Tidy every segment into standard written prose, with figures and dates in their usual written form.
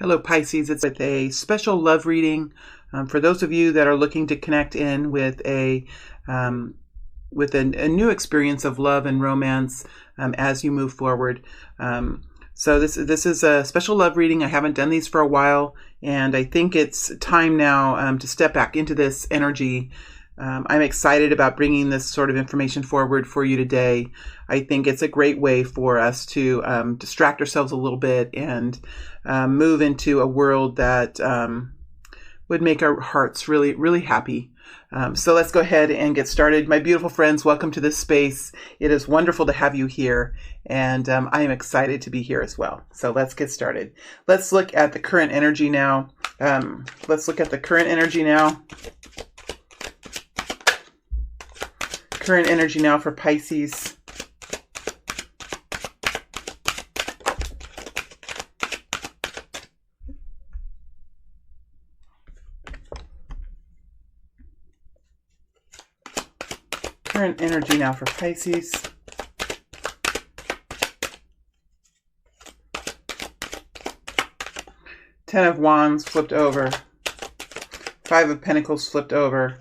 Hello Pisces, it's with a special love reading for those of you that are looking to connect in with a new experience of love and romance as you move forward. So this is a special love reading. I haven't done these for a while, and I think it's time now to step back into this energy. I'm excited about bringing this sort of information forward for you today. I think it's a great way for us to distract ourselves a little bit and move into a world that would make our hearts really, really happy. So let's go ahead and get started. My beautiful friends, welcome to this space. It is wonderful to have you here, and I am excited to be here as well. So let's get started. Let's look at the current energy now. Current energy now for Pisces. Current energy now for Pisces. Ten of Wands flipped over. Five of Pentacles flipped over.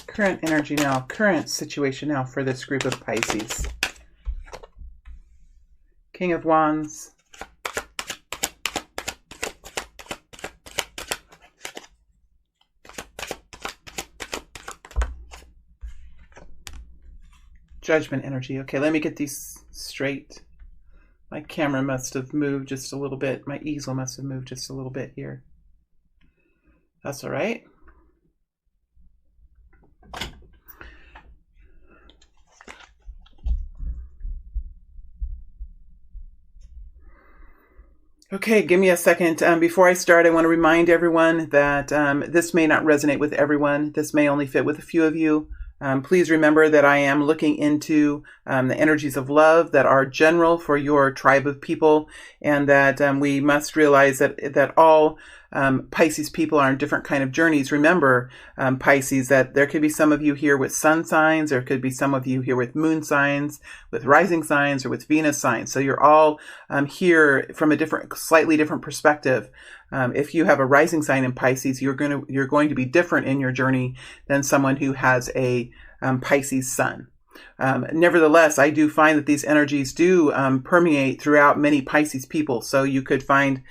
Current energy now, current situation now for this group of Pisces. King of Wands. Judgment energy. Okay, let me get these straight. My camera must have moved just a little bit. My easel must have moved just a little bit here. That's all right. Okay, give me a second. Before I start, I want to remind everyone that this may not resonate with everyone. This may only fit with a few of you. Please remember that I am looking into the energies of love that are general for your tribe of people, and that we must realize that all Pisces people are on different kind of journeys. Remember, Pisces, that there could be some of you here with sun signs, there could be some of you here with moon signs, with rising signs, or with Venus signs. So you're all here from a slightly different perspective. If you have a rising sign in Pisces, you're going to be different in your journey than someone who has a Pisces sun. Nevertheless, I do find that these energies do permeate throughout many Pisces people, so you could find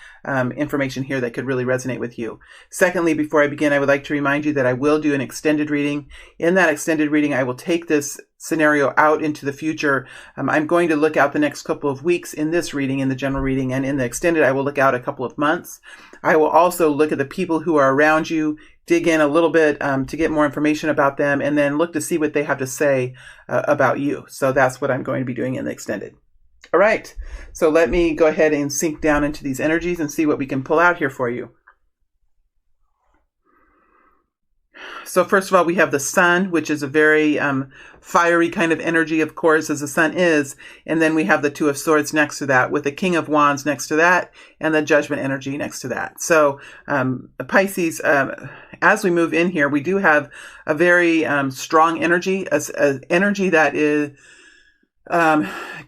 information here that could really resonate with you. Secondly, before I begin, I would like to remind you that I will do an extended reading. In that extended reading, I will take this scenario out into the future. I'm going to look out the next couple of weeks in this reading, in the general reading, and in the extended, I will look out a couple of months. I will also look at the people who are around you, dig in a little bit to get more information about them, and then look to see what they have to say about you. So that's what I'm going to be doing in the extended. All right, so let me go ahead and sink down into these energies and see what we can pull out here for you. So first of all, we have the sun, which is a very fiery kind of energy, of course, as the sun is. And then we have the Two of Swords next to that, with the King of Wands next to that, and the Judgment energy next to that. So Pisces, as we move in here, we do have a very strong energy, an energy that is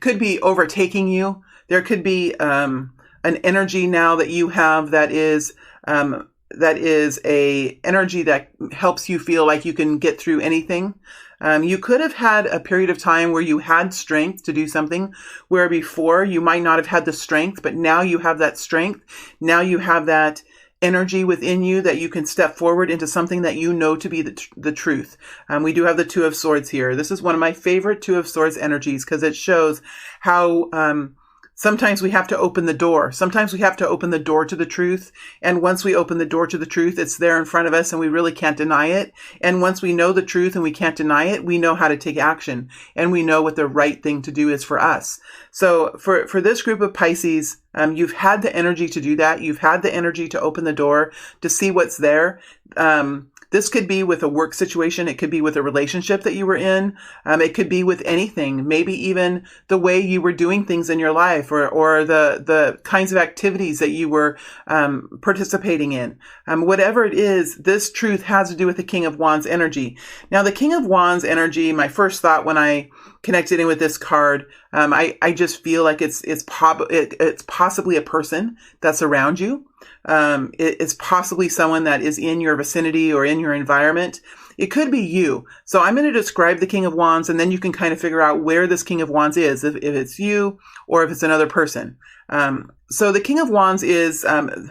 could be overtaking you. There could be an energy now that you have that is a energy that helps you feel like you can get through anything. You could have had a period of time where you had strength to do something, where before you might not have had the strength, but now you have that strength. Now you have that energy within you that you can step forward into something that you know to be the truth. We do have the Two of Swords here. This is one of my favorite Two of Swords energies because it shows how sometimes we have to open the door. Sometimes we have to open the door to the truth. And once we open the door to the truth, it's there in front of us and we really can't deny it. And once we know the truth and we can't deny it, we know how to take action and we know what the right thing to do is for us. So for this group of Pisces, you've had the energy to do that. You've had the energy to open the door, to see what's there. This could be with a work situation. It could be with a relationship that you were in. It could be with anything, maybe even the way you were doing things in your life, or the kinds of activities that you were participating in. Whatever it is, this truth has to do with the King of Wands energy. Now, the King of Wands energy, my first thought when I connected in with this card, I just feel like it's possibly a person that's around you. It's possibly someone that is in your vicinity or in your environment. It could be you. So I'm going to describe the King of Wands, and then you can kind of figure out where this King of Wands is, if it's you or if it's another person. So the King of Wands is,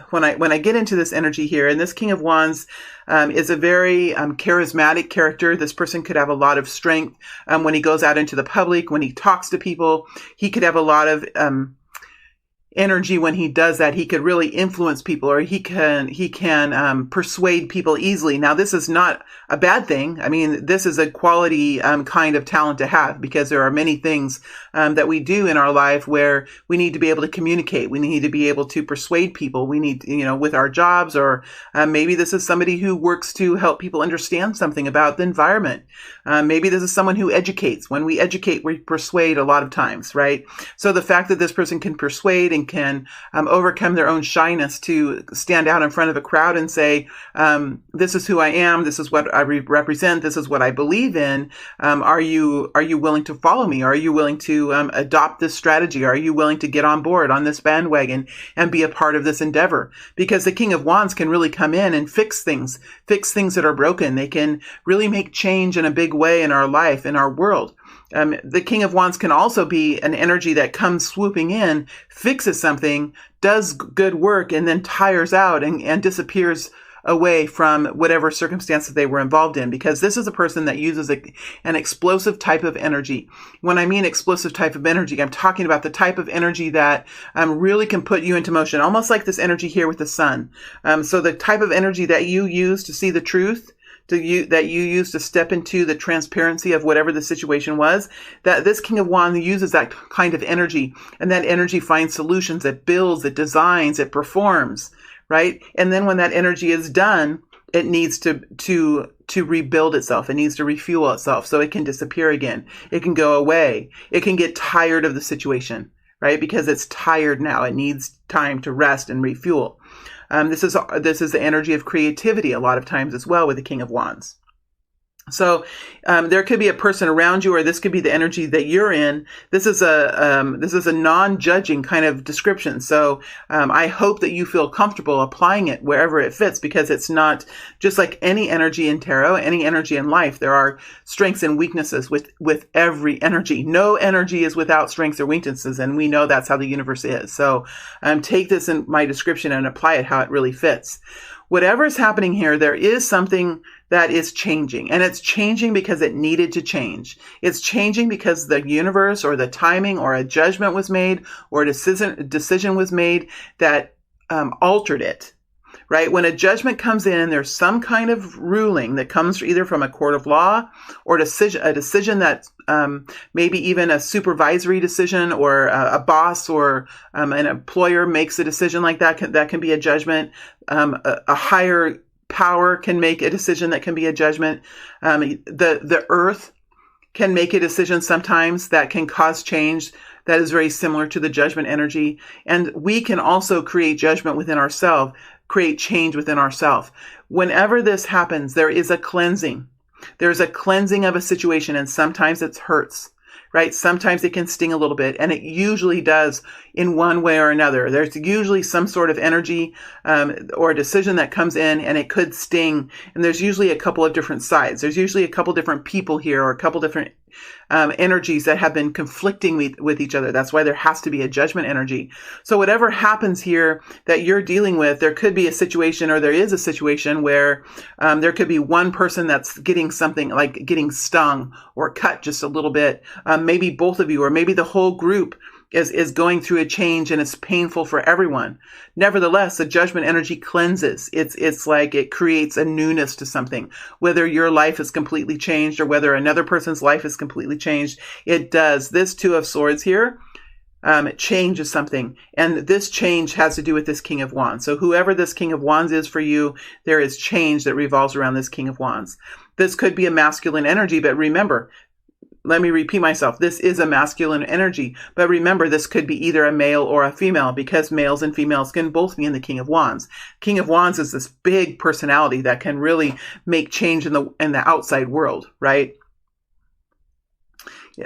when I get into this energy here, and this King of Wands is a very charismatic character. This person could have a lot of strength when he goes out into the public, when he talks to people. He could have a lot of energy when he does that. He could really influence people, or he can persuade people easily. Now, this is not a bad thing. I mean, this is a quality kind of talent to have, because there are many things that we do in our life where we need to be able to communicate. We need to be able to persuade people. We need, with our jobs, or maybe this is somebody who works to help people understand something about the environment. Maybe this is someone who educates. When we educate, we persuade a lot of times, right? So the fact that this person can persuade and can overcome their own shyness to stand out in front of a crowd and say, this is who I am, this is what I represent, this is what I believe in. Are you willing to follow me? Are you willing to adopt this strategy? Are you willing to get on board on this bandwagon and be a part of this endeavor? Because the King of Wands can really come in and fix things that are broken. They can really make change in a big way in our life, in our world. The King of Wands can also be an energy that comes swooping in, fixes something, does good work, and then tires out and disappears away from whatever circumstances they were involved in, because this is a person that uses an explosive type of energy. When I mean explosive type of energy, I'm talking about the type of energy that really can put you into motion, almost like this energy here with the sun. So the type of energy that you use to see the truth, that you use to step into the transparency of whatever the situation was, that this King of Wands uses that kind of energy, and that energy finds solutions, it builds, it designs, it performs, right? And then when that energy is done, it needs to rebuild itself. It needs to refuel itself so it can disappear again. It can go away. It can get tired of the situation, right? Because it's tired now. It needs time to rest and refuel. This is the energy of creativity a lot of times as well with the King of Wands. So there could be a person around you, or this could be the energy that you're in. This is a non-judging kind of description. So I hope that you feel comfortable applying it wherever it fits, because it's not just like any energy in tarot, any energy in life. There are strengths and weaknesses with every energy. No energy is without strengths or weaknesses, and we know that's how the universe is. So take this in my description and apply it how it really fits. Whatever is happening here, there is something that is changing, and it's changing because it needed to change. It's changing because the universe, or the timing, or a judgment was made, or a decision was made that altered it. Right? When a judgment comes in, there's some kind of ruling that comes either from a court of law, or a decision that maybe even a supervisory decision, or a boss or an employer makes a decision like that. That can be a judgment. A higher power can make a decision that can be a judgment. The earth can make a decision sometimes that can cause change that is very similar to the judgment energy. And we can also create judgment within ourselves, create change within ourselves. Whenever this happens, there is a cleansing. There's a cleansing of a situation, and sometimes it hurts, right? Sometimes it can sting a little bit, and it usually does in one way or another. There's usually some sort of energy or a decision that comes in, and it could sting. And there's usually a couple of different sides. There's usually a couple different people here, or a couple different energies that have been conflicting with each other. That's why there has to be a judgment energy. So whatever happens here that you're dealing with, there could be a situation, or there is a situation where there could be one person that's getting something, like getting stung or cut just a little bit. Maybe both of you, or maybe the whole group is going through a change, and it's painful for everyone. Nevertheless, the judgment energy cleanses. It's like it creates a newness to something. Whether your life is completely changed, or whether another person's life is completely changed, it does. This Two of Swords here, change something. And this change has to do with this King of Wands. So whoever this King of Wands is for you, there is change that revolves around this King of Wands. This could be a masculine energy, but remember, let me repeat myself. This is a masculine energy, but remember, this could be either a male or a female, because males and females can both be in the King of Wands. King of Wands is this big personality that can really make change in the outside world, right?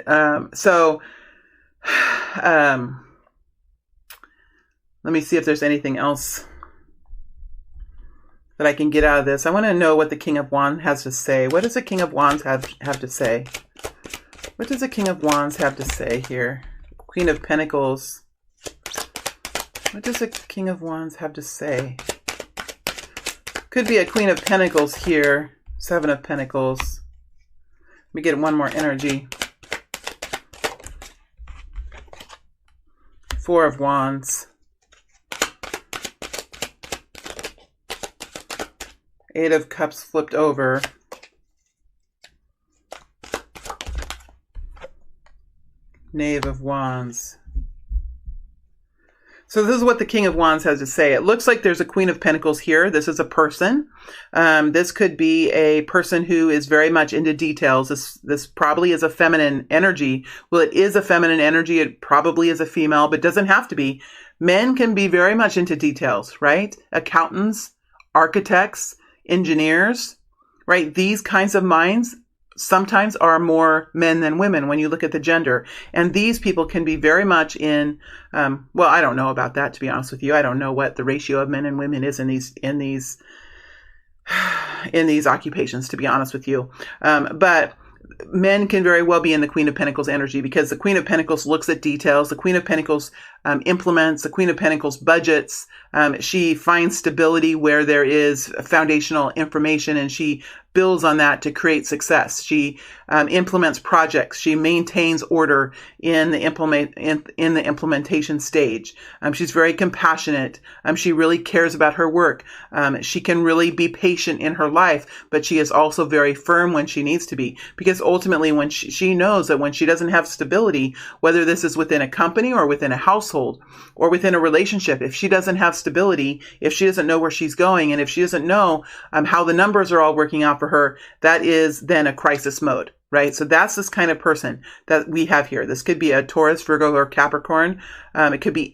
Let me see if there's anything else that I can get out of this. I want to know what the King of Wands has to say. What does the King of Wands have to say? What does the King of Wands have to say here? Queen of Pentacles. What does the King of Wands have to say? Could be a Queen of Pentacles here. Seven of Pentacles. Let me get one more energy. Four of Wands. Eight of Cups flipped over. Knave of Wands. So this is what the King of Wands has to say. It looks like there's a Queen of Pentacles here. This is a person. This could be a person who is very much into details. This probably is a feminine energy. Well, it is a feminine energy. It probably is a female, but doesn't have to be. Men can be very much into details, right? Accountants, architects, engineers, right? These kinds of minds sometimes are more men than women when you look at the gender. And these people can be very much in, well, I don't know about that, to be honest with you. I don't know what the ratio of men and women is in these occupations, to be honest with you. But men can very well be in the Queen of Pentacles energy, because the Queen of Pentacles looks at details. The Queen of Pentacles implements. The Queen of Pentacles budgets. She finds stability where there is foundational information, and she builds on that to create success. She implements projects. She maintains order in the implementation stage. She's very compassionate. She really cares about her work. She can really be patient in her life, but she is also very firm when she needs to be, because ultimately when she knows that when she doesn't have stability, whether this is within a company or within a household or within a relationship, if she doesn't have stability, if she doesn't know where she's going, and if she doesn't know how the numbers are all working out for her, that is then a crisis mode, right? So that's this kind of person that we have here. This could be a Taurus, Virgo, or Capricorn. It could be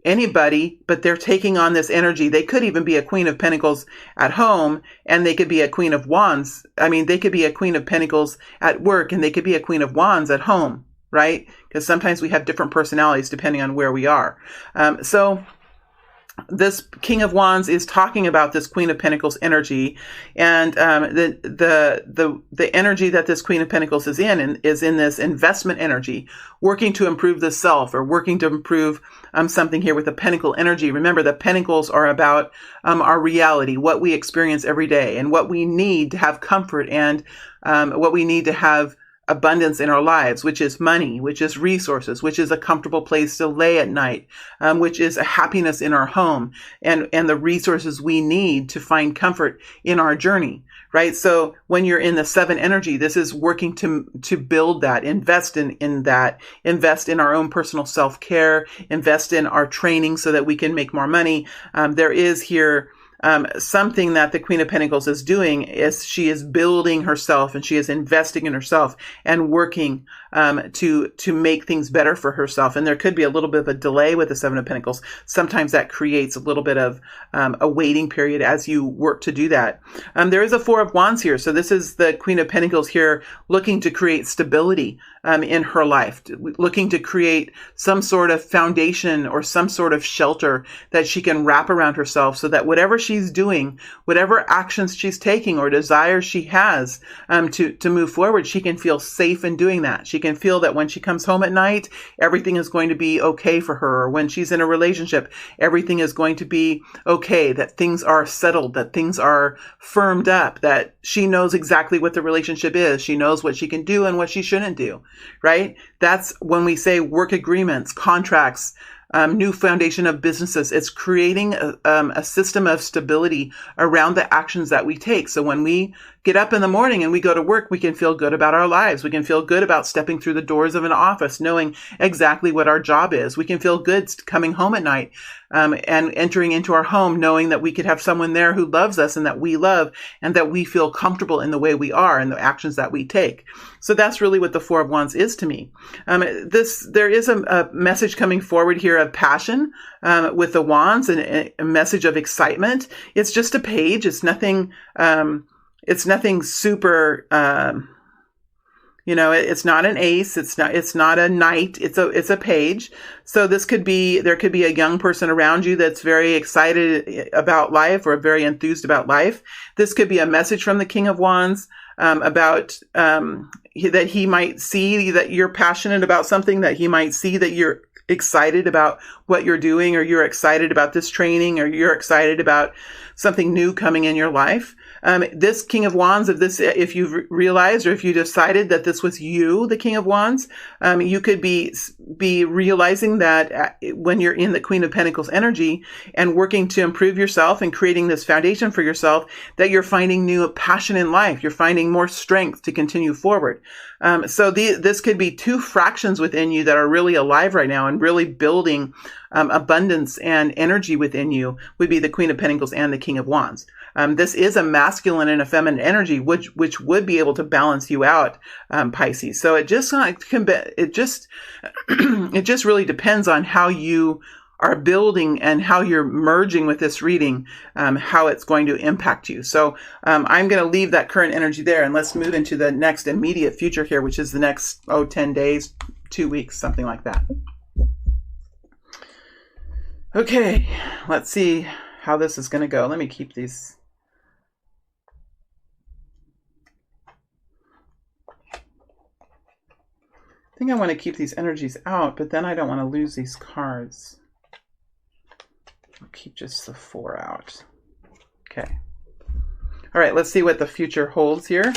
anybody, but they're taking on this energy. They could even be a Queen of Pentacles at home, and they could be a Queen of Wands. I mean, they could be a Queen of Pentacles at work, and they could be a Queen of Wands at home, right? Because sometimes we have different personalities depending on where we are. So this King of Wands is talking about this Queen of Pentacles energy, and the energy that this Queen of Pentacles is in this investment energy, working to improve the self, or working to improve something here with the Pentacle energy. Remember, the Pentacles are about our reality, what we experience every day, and what we need to have comfort, and what we need to have abundance in our lives, which is money, which is resources, which is a comfortable place to lay at night, which is a happiness in our home, and the resources we need to find comfort in our journey, right? So when you're in the 7 energy, this is working to build that, invest in that, invest in our own personal self-care, invest in our training so that we can make more money. There is here something that the Queen of Pentacles is doing, is she is building herself, and she is investing in herself and working to make things better for herself. And there could be a little bit of a delay with the 7 of Pentacles. Sometimes that creates a little bit of a waiting period as you work to do that. There is a 4 of Wands here. So this is the Queen of Pentacles here looking to create stability in her life, looking to create some sort of foundation or some sort of shelter that she can wrap around herself, so that whatever she's doing, whatever actions she's taking or desires she has to move forward, she can feel safe in doing that. She can feel that when she comes home at night, everything is going to be okay for her. Or when she's in a relationship, everything is going to be okay, that things are settled, that things are firmed up, that she knows exactly what the relationship is. She knows what she can do and what she shouldn't do, right? That's when we say work agreements, contracts, new foundation of businesses. It's creating a system of stability around the actions that we take. So when we get up in the morning and we go to work, we can feel good about our lives. We can feel good about stepping through the doors of an office, knowing exactly what our job is. We can feel good coming home at night and entering into our home, knowing that we could have someone there who loves us and that we love, and that we feel comfortable in the way we are and the actions that we take. So that's really what the Four of Wands is to me. There is a message coming forward here of passion with the wands, and a message of excitement. It's just a page. It's nothing. It's nothing super. It's not an ace. It's not a knight. It's a page. So there could be a young person around you that's very excited about life or very enthused about life. This could be a message from the King of Wands about that he might see that you're passionate about something, that he might see that you're excited about what you're doing, or you're excited about this training, or you're excited about something new coming in your life. This King of Wands, if you've realized, or if you decided that this was you, the King of Wands, you could be realizing that when you're in the Queen of Pentacles energy and working to improve yourself and creating this foundation for yourself, that you're finding new passion in life. You're finding more strength to continue forward. So this could be two fractions within you that are really alive right now and really building abundance and energy within you, would be the Queen of Pentacles and the King of Wands. This is a masculine and a feminine energy, which would be able to balance you out, Pisces. So it just really depends on how you are building and how you're merging with this reading, how it's going to impact you. So I'm going to leave that current energy there, and let's move into the next immediate future here, which is the next 10 days, 2 weeks, something like that. Okay, let's see how this is going to go. Let me keep these. I think I want to keep these energies out, but then I don't want to lose these cards. I'll keep just the 4 out. Okay. All right, let's see what the future holds here.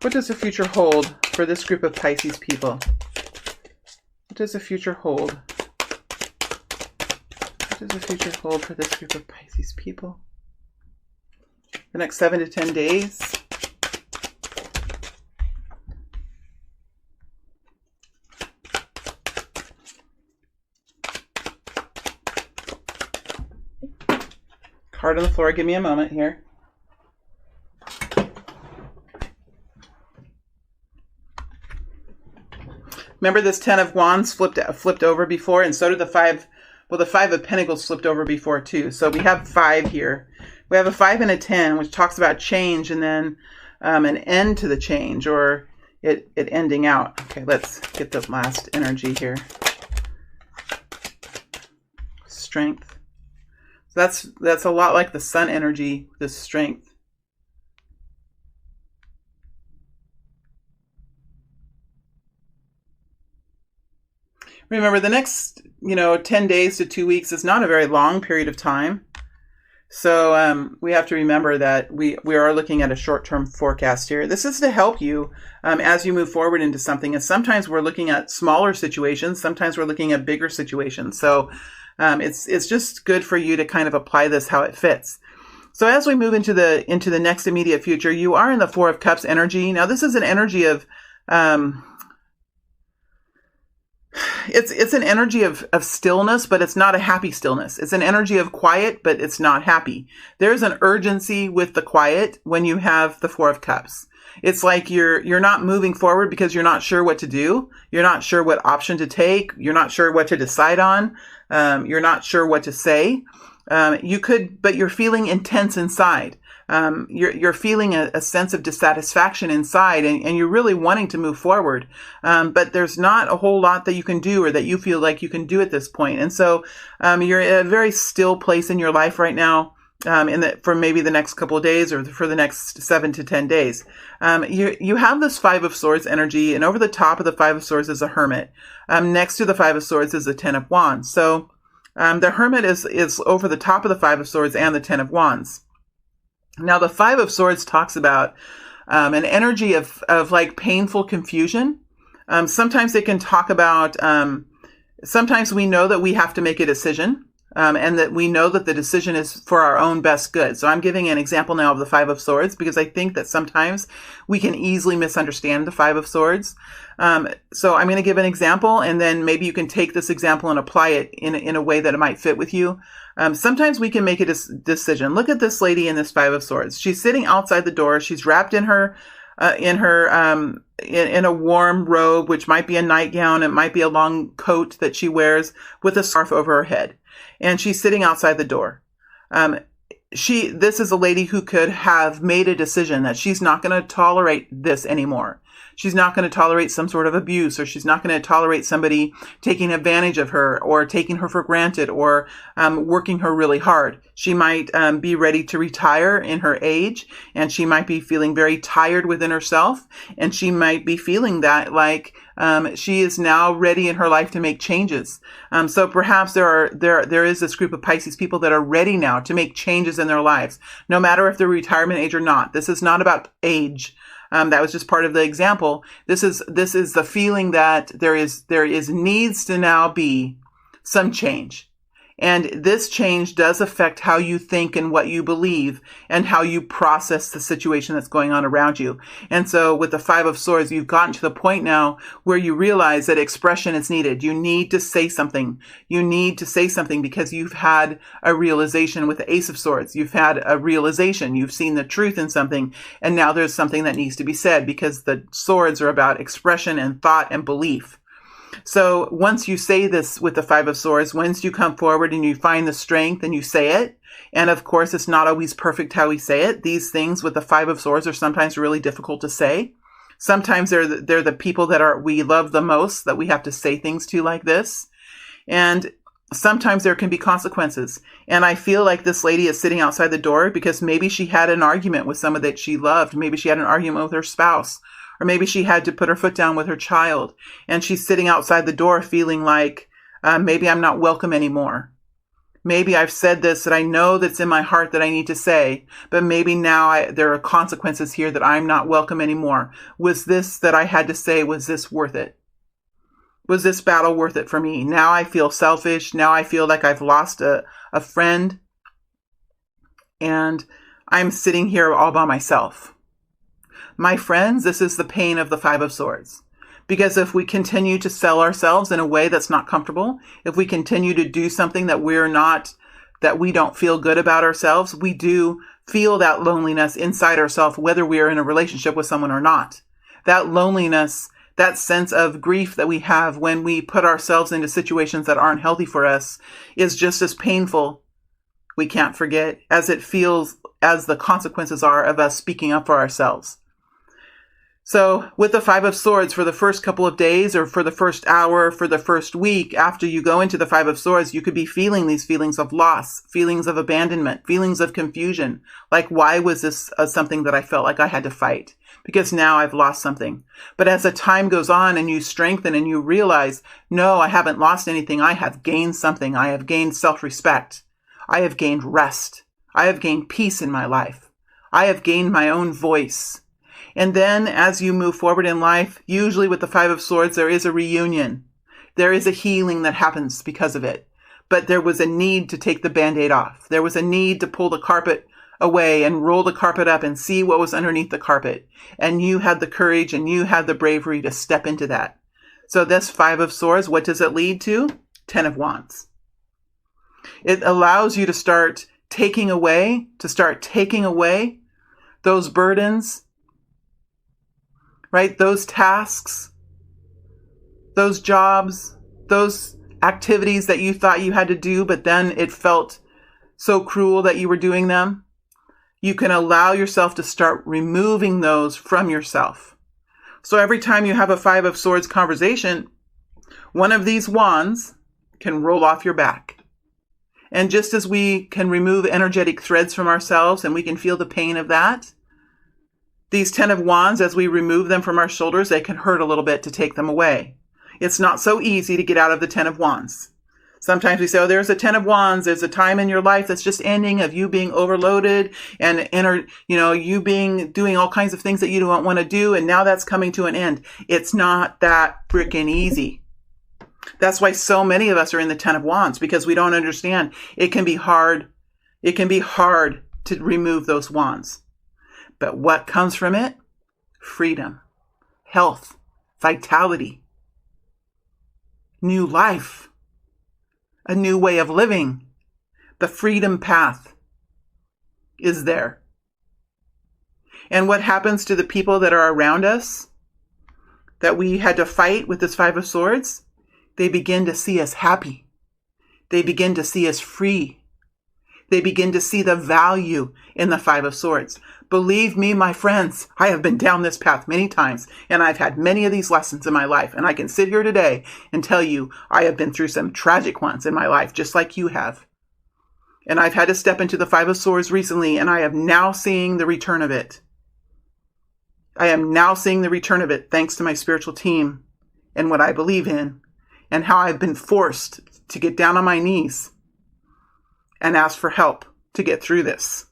What does the future hold for this group of Pisces people? What does the future hold? What does the future hold for this group of Pisces people? The next 7 to 10 days. Card on the floor. Give me a moment here. Remember, this 10 of Wands flipped over before, and so did the 5. Well, the 5 of Pentacles flipped over before too. So we have 5 here. We have a 5 and a 10, which talks about change, and then an end to the change, or it ending out. Okay, let's get the last energy here. Strength. That's a lot like the sun energy, this strength. Remember, the next 10 days to 2 weeks is not a very long period of time. So we have to remember that we are looking at a short-term forecast here. This is to help you as you move forward into something. And sometimes we're looking at smaller situations. Sometimes we're looking at bigger situations. So it's just good for you to kind of apply this how it fits. So as we move into the next immediate future, you are in the 4 of Cups energy. Now, this is an energy of it's an energy of stillness, but it's not a happy stillness. It's an energy of quiet, but it's not happy. There's an urgency with the quiet when you have the 4 of Cups. It's like you're not moving forward because you're not sure what to do. You're not sure what option to take. You're not sure what to decide on. You're not sure what to say. But you're feeling intense inside. You're feeling a sense of dissatisfaction inside, and you're really wanting to move forward. But there's not a whole lot that you can do, or that you feel like you can do at this point. And so, you're in a very still place in your life right now, for maybe the next couple of days, or for the next 7 to 10 days. You have this 5 of Swords energy, and over the top of the 5 of Swords is a Hermit. Next to the 5 of Swords is the 10 of Wands. So, the Hermit is over the top of the 5 of Swords and the 10 of Wands. Now, the 5 of Swords talks about an energy of like painful confusion. Sometimes it can talk about Sometimes we know that we have to make a decision, and that we know that the decision is for our own best good. So I'm giving an example now of the Five of Swords because I think that sometimes we can easily misunderstand the Five of Swords. So I'm going to give an example, and then maybe you can take this example and apply it in a way that it might fit with you. Sometimes we can make a decision. Look at this lady in this Five of Swords. She's sitting outside the door. She's wrapped in a warm robe, which might be a nightgown. It might be a long coat that she wears with a scarf over her head. And she's sitting outside the door. This is a lady who could have made a decision that she's not going to tolerate this anymore. She's not going to tolerate some sort of abuse, or she's not going to tolerate somebody taking advantage of her or taking her for granted or working her really hard. She might be ready to retire in her age, and she might be feeling very tired within herself, and she might be feeling that like she is now ready in her life to make changes. So perhaps there is this group of Pisces people that are ready now to make changes in their lives, no matter if they're retirement age or not. This is not about age. That was just part of the example. This is the feeling that there is needs to now be some change. And this change does affect how you think and what you believe and how you process the situation that's going on around you. And so with the Five of Swords, you've gotten to the point now where you realize that expression is needed. You need to say something. You need to say something because you've had a realization with the Ace of Swords. You've had a realization. You've seen the truth in something. And now there's something that needs to be said because the swords are about expression and thought and belief. So once you say this with the Five of Swords, once you come forward and you find the strength and you say it, and of course it's not always perfect how we say it. These things with the Five of Swords are sometimes really difficult to say. Sometimes they're the people that we love the most that we have to say things to like this. And sometimes there can be consequences. And I feel like this lady is sitting outside the door because maybe she had an argument with someone that she loved. Maybe she had an argument with her spouse. Or maybe she had to put her foot down with her child, and she's sitting outside the door feeling like, maybe I'm not welcome anymore. Maybe I've said this that I know that's in my heart that I need to say, but maybe now there are consequences here that I'm not welcome anymore. Was this that I had to say, was this worth it? Was this battle worth it for me? Now I feel selfish. Now I feel like I've lost a friend, and I'm sitting here all by myself. My friends, this is the pain of the Five of Swords. Because if we continue to sell ourselves in a way that's not comfortable, if we continue to do something that we don't feel good about ourselves, we do feel that loneliness inside ourselves, whether we are in a relationship with someone or not. That loneliness, that sense of grief that we have when we put ourselves into situations that aren't healthy for us is just as painful, we can't forget, as it feels as the consequences are of us speaking up for ourselves. So with the Five of Swords, for the first couple of days or for the first hour, for the first week, after you go into the Five of Swords, you could be feeling these feelings of loss, feelings of abandonment, feelings of confusion. Like, why was this something that I felt like I had to fight? Because now I've lost something. But as the time goes on and you strengthen and you realize, no, I haven't lost anything. I have gained something. I have gained self-respect. I have gained rest. I have gained peace in my life. I have gained my own voice. And then as you move forward in life, usually with the Five of Swords, there is a reunion. There is a healing that happens because of it. But there was a need to take the Band-Aid off. There was a need to pull the carpet away and roll the carpet up and see what was underneath the carpet. And you had the courage and you had the bravery to step into that. So this Five of Swords, what does it lead to? 10 of Wands. It allows you to start taking away those burdens, right? Those tasks, those jobs, those activities that you thought you had to do, but then it felt so cruel that you were doing them. You can allow yourself to start removing those from yourself. So every time you have a Five of Swords conversation, one of these wands can roll off your back. And just as we can remove energetic threads from ourselves and we can feel the pain of that, these 10 of Wands, as we remove them from our shoulders, they can hurt a little bit to take them away. It's not so easy to get out of the 10 of Wands. Sometimes we say, oh, there's a 10 of Wands. There's a time in your life that's just ending of you being overloaded and you doing all kinds of things that you don't want to do. And now that's coming to an end. It's not that freaking easy. That's why so many of us are in the Ten of Wands, because we don't understand. It can be hard. It can be hard to remove those wands. But what comes from it? Freedom, health, vitality, new life, a new way of living. The freedom path is there. And what happens to the people that are around us that we had to fight with this Five of Swords? They begin to see us happy. They begin to see us free. They begin to see the value in the Five of Swords. Believe me, my friends, I have been down this path many times, and I've had many of these lessons in my life. And I can sit here today and tell you I have been through some tragic ones in my life, just like you have. And I've had to step into the Five of Swords recently, and I am now seeing the return of it. I am now seeing the return of it thanks to my spiritual team and what I believe in, and how I've been forced to get down on my knees and ask for help to get through this.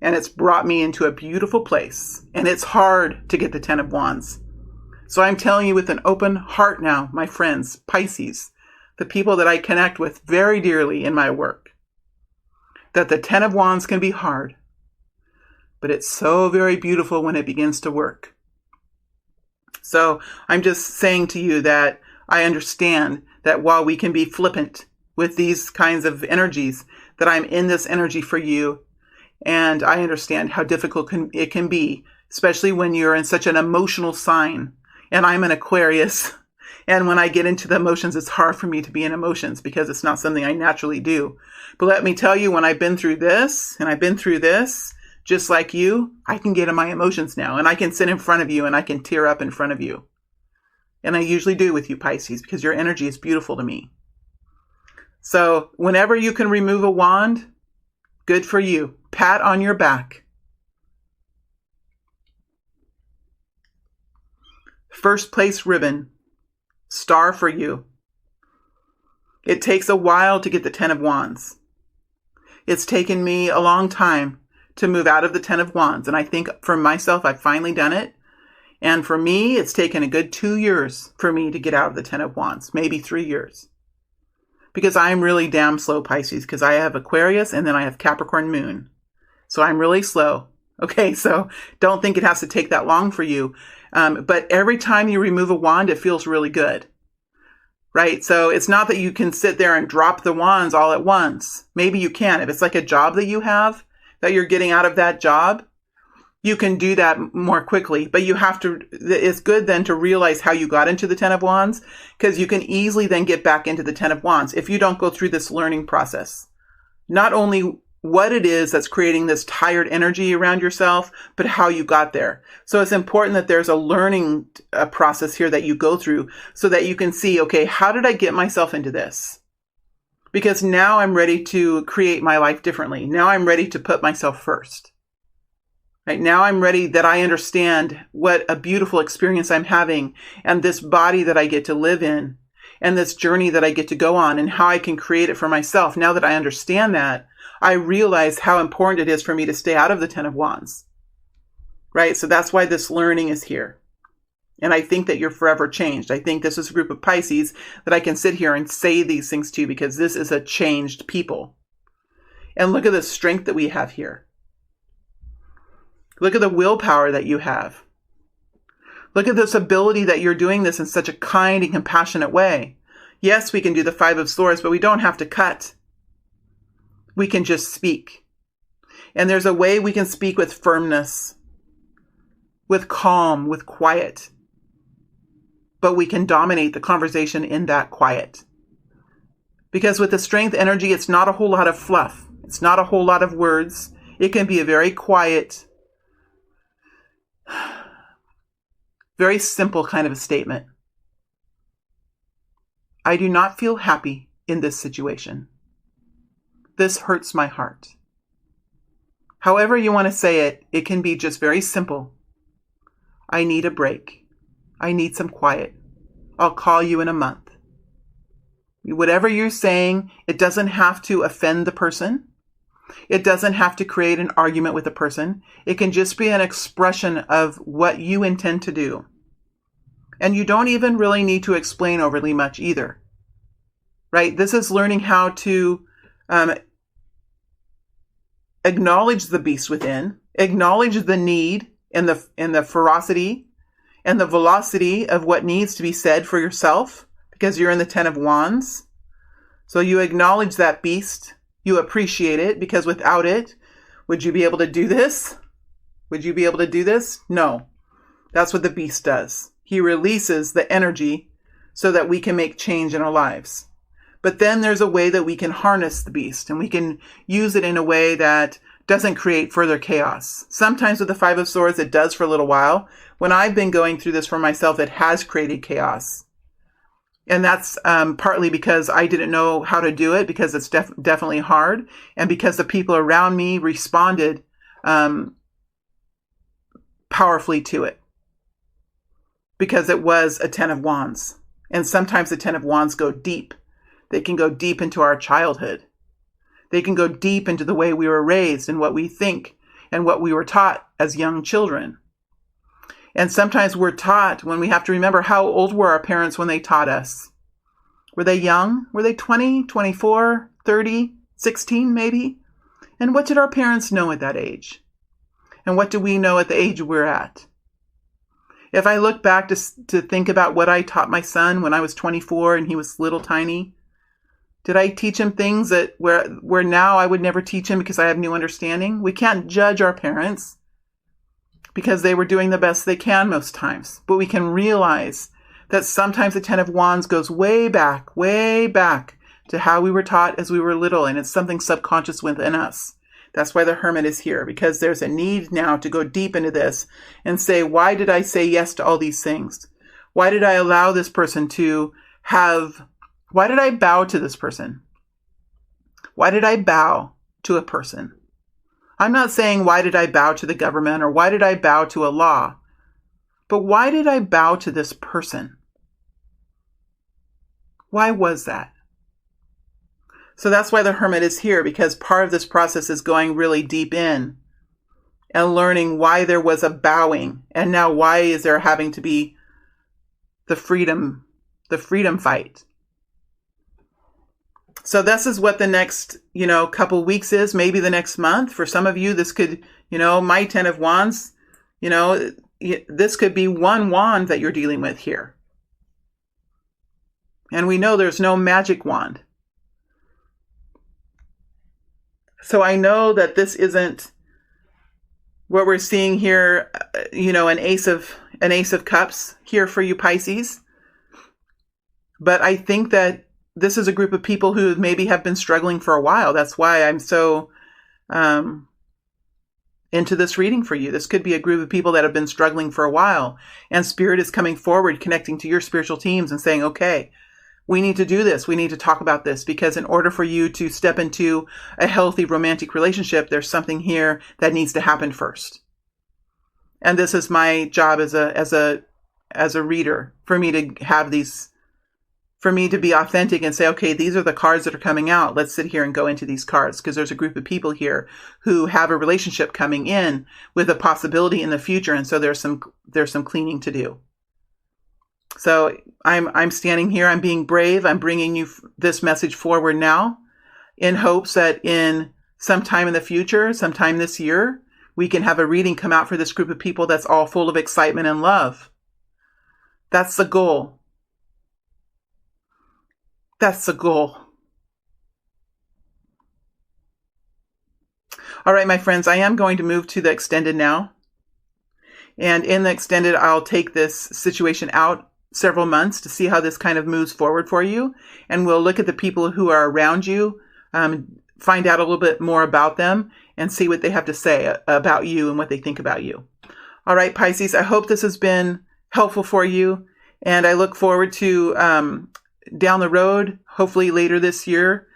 And it's brought me into a beautiful place. And it's hard to get the Ten of Wands. So I'm telling you with an open heart now, my friends, Pisces, the people that I connect with very dearly in my work, that the Ten of Wands can be hard. But it's so very beautiful when it begins to work. So I'm just saying to you that I understand that while we can be flippant with these kinds of energies, that I'm in this energy for you. And I understand how difficult it can be, especially when you're in such an emotional sign. And I'm an Aquarius. And when I get into the emotions, it's hard for me to be in emotions because it's not something I naturally do. But let me tell you, when I've been through this, and I've been through this, just like you, I can get in my emotions now. And I can sit in front of you and I can tear up in front of you. And I usually do with you, Pisces, because your energy is beautiful to me. So whenever you can remove a wand, good for you. Pat on your back. First place ribbon. Star for you. It takes a while to get the Ten of Wands. It's taken me a long time to move out of the Ten of Wands. And I think for myself, I've finally done it. And for me, it's taken a good 2 years for me to get out of the Ten of Wands. Maybe 3 years. Because I'm really damn slow, Pisces. Because I have Aquarius and then I have Capricorn moon. So I'm really slow. Okay, so don't think it has to take that long for you. But every time you remove a wand, it feels really good. Right? So it's not that you can sit there and drop the wands all at once. Maybe you can. If it's like a job that you have, that you're getting out of that job, you can do that more quickly. But you have to, it's good then to realize how you got into the Ten of Wands, because you can easily then get back into the Ten of Wands if you don't go through this learning process. Not only what it is that's creating this tired energy around yourself, but how you got there. So it's important that there's a learning process here that you go through so that you can see, okay, how did I get myself into this? Because now I'm ready to create my life differently. Now I'm ready to put myself first. Right now I'm ready that I understand what a beautiful experience I'm having and this body that I get to live in and this journey that I get to go on and how I can create it for myself. Now that I understand that, I realize how important it is for me to stay out of the Ten of Wands. Right? So that's why this learning is here. And I think that you're forever changed. I think this is a group of Pisces that I can sit here and say these things to because this is a changed people. And look at the strength that we have here. Look at the willpower that you have. Look at this ability that you're doing this in such a kind and compassionate way. Yes, we can do the Five of Swords, but we don't have to cut. We can just speak. And there's a way we can speak with firmness, with calm, with quiet. But we can dominate the conversation in that quiet. Because with the strength energy, it's not a whole lot of fluff. It's not a whole lot of words. It can be a very quiet, very simple kind of a statement. I do not feel happy in this situation. This hurts my heart. However you want to say it, it can be just very simple. I need a break. I need some quiet. I'll call you in a month. Whatever you're saying, it doesn't have to offend the person. It doesn't have to create an argument with the person. It can just be an expression of what you intend to do. And you don't even really need to explain overly much either, right? This is learning how to acknowledge the beast within, acknowledge the need and the ferocity and the velocity of what needs to be said for yourself, because you're in the Ten of Wands. So you acknowledge that beast, you appreciate it, because without it, would you be able to do this? Would you be able to do this? No. That's what the beast does. He releases the energy so that we can make change in our lives. But then there's a way that we can harness the beast, and we can use it in a way that doesn't create further chaos. Sometimes with the Five of Swords, it does for a little while. When I've been going through this for myself, it has created chaos. And that's partly because I didn't know how to do it, because it's definitely hard, and because the people around me responded powerfully to it, because it was a Ten of Wands. And sometimes the Ten of Wands go deep. They can go deep into our childhood. They can go deep into the way we were raised and what we think and what we were taught as young children. And sometimes we're taught, when we have to remember, how old were our parents when they taught us? Were they young? Were they 20, 24, 30, 16 maybe? And what did our parents know at that age? And what do we know at the age we're at? If I look back to think about what I taught my son when I was 24 and he was little tiny, did I teach him things that where now I would never teach him because I have new understanding? We can't judge our parents because they were doing the best they can most times. But we can realize that sometimes the Ten of Wands goes way back to how we were taught as we were little, and it's something subconscious within us. That's why the Hermit is here, because there's a need now to go deep into this and say, why did I say yes to all these things? Why did I allow this person to have... Why did I bow to this person? Why did I bow to a person? I'm not saying why did I bow to the government or why did I bow to a law, but why did I bow to this person? Why was that? So that's why the Hermit is here, because part of this process is going really deep in and learning why there was a bowing, and now why is there having to be the freedom fight. So this is what the next, couple weeks is, maybe the next month. For some of you, this could, my Ten of Wands, this could be one wand that you're dealing with here. And we know there's no magic wand. So I know that this isn't what we're seeing here, an ace of cups here for you Pisces. But I think that this is a group of people who maybe have been struggling for a while. That's why I'm so into this reading for you. This could be a group of people that have been struggling for a while. And Spirit is coming forward, connecting to your spiritual teams and saying, okay, we need to do this. We need to talk about this, because in order for you to step into a healthy romantic relationship, there's something here that needs to happen first. And this is my job as a reader, for me to have these, for me to be authentic and say, okay, these are the cards that are coming out. Let's sit here and go into these cards, because there's a group of people here who have a relationship coming in with a possibility in the future. And so there's some cleaning to do. So I'm standing here. I'm being brave. I'm bringing you this message forward now in hopes that in some time in the future, sometime this year, we can have a reading come out for this group of people that's all full of excitement and love. That's the goal. That's the goal. All right, my friends, I am going to move to the extended now. And in the extended, I'll take this situation out several months to see how this kind of moves forward for you. And we'll look at the people who are around you, find out a little bit more about them, and see what they have to say about you and what they think about you. All right, Pisces, I hope this has been helpful for you. And I look forward to down the road, hopefully later this year,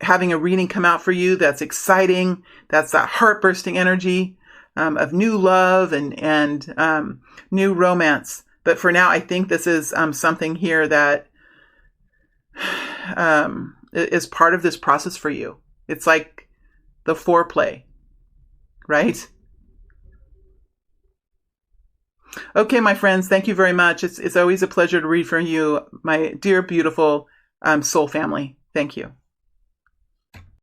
having a reading come out for you that's exciting. That's that heart-bursting energy of new love and new romance. But for now, I think this is something here that is part of this process for you. It's like the foreplay, right? Okay, my friends, thank you very much. It's always a pleasure to read from you, my dear, beautiful soul family. Thank you.